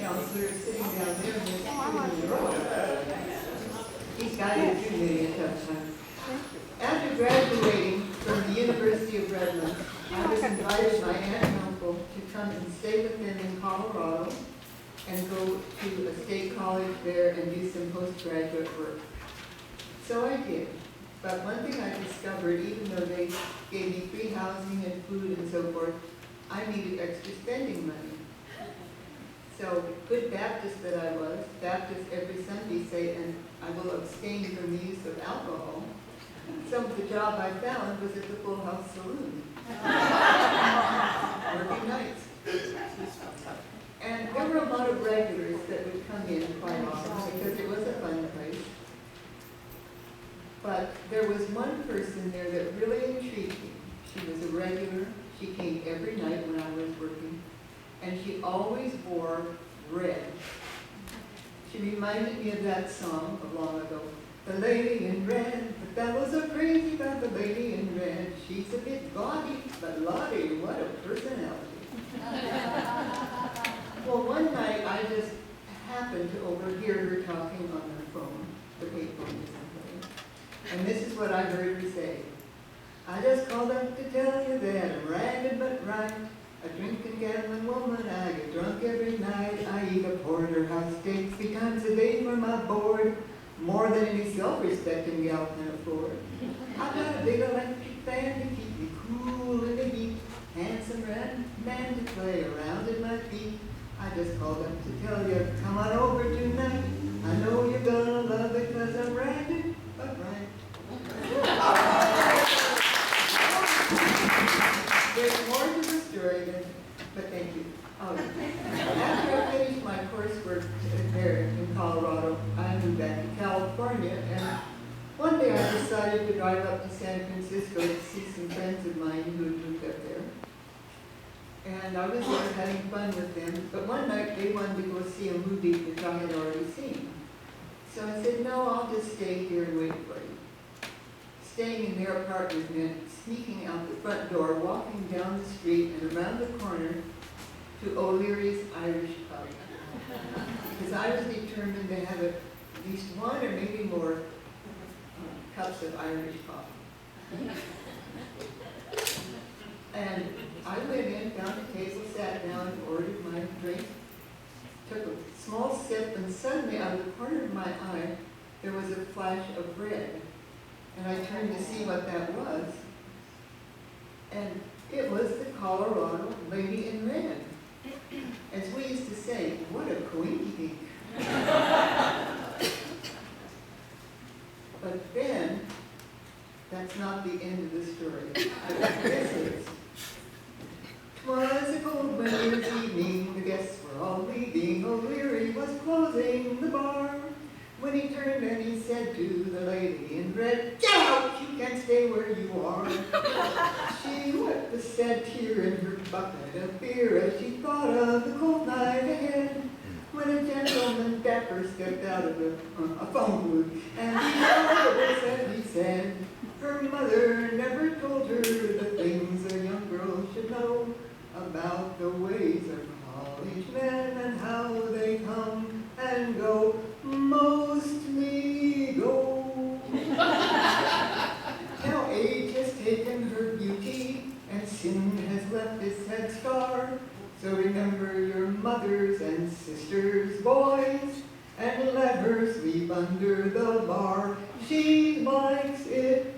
counselor is sitting down there and he's in the row. He's guided through many a tough time. After graduating from the University of Redlands, I was invited by aunt and uncle to come and stay with them in Colorado and go to a state college there and do some postgraduate work. So I did. But one thing I discovered, even though they gave me free housing and food and so forth, I needed extra spending money. So, good Baptist that I was, Baptists every Sunday say, and I will abstain from the use of alcohol. Some of the job I found was at the Full House Saloon, working nights. And there were a lot of regulars that would come in quite often because it was a fun place. But there was one person there that really intrigued me. She was a regular. She came every night when I was working. And she always wore red. She reminded me of that song of long ago. The lady in red, the fellows are crazy about the lady in red. She's a bit gaudy, but Lottie, what a personality. Well, one night I just happened to overhear her talking on the phone, the payphone or something. And this is what I heard her say. I just called up to tell you that I'm ragged but right. A drinking, gambling woman, I get drunk every night. I eat a porterhouse steak 3 times a day for my board. More than any self-respecting gal can afford. I've got a big electric fan to keep me cool in the heat. Handsome red man to play around at my feet. I just called up to tell you, come on over tonight. I know you're gonna love it 'cause I'm ragged but right. There's more to the story, but thank you. After I finished my coursework there in Colorado, I moved back to California, and one day I decided to drive up to San Francisco to see some friends of mine who had moved up there. And I was there having fun with them, but one night they wanted to go see a movie which I had already seen. So I said, no, I'll just stay here and wait for you. Staying in their apartment meant sneaking out the front door, walking down the street and around the corner to O'Leary's Irish Pub. Because I was determined to have at least one or maybe more cups of Irish coffee. And I went in, found a table, sat down, ordered my drink, took a small sip, and suddenly out of the corner of my eye, there was a flash of red. And I turned to see what that was. And it was the Colorado Lady in Red. As we used to say, what a coinky-dink. But then, that's not the end of the story. This is. 'Twas a cold winter's evening, the guests were all leaving. O'Leary was closing the bar, when he turned and he said to the lady in red, get out, you can't stay where you are. She wept a sad tear in her bucket of beer as she thought of the cold night ahead, when a gentleman dapper stepped out of a phone booth, and he told us as he said, her mother never told her the things a young girl should know about the ways of college men and how they come and go, mostly go. Now age has taken her beauty and sin has left its head scar. So remember your mothers and sisters, boys, and let her sleep under the bar. She likes it.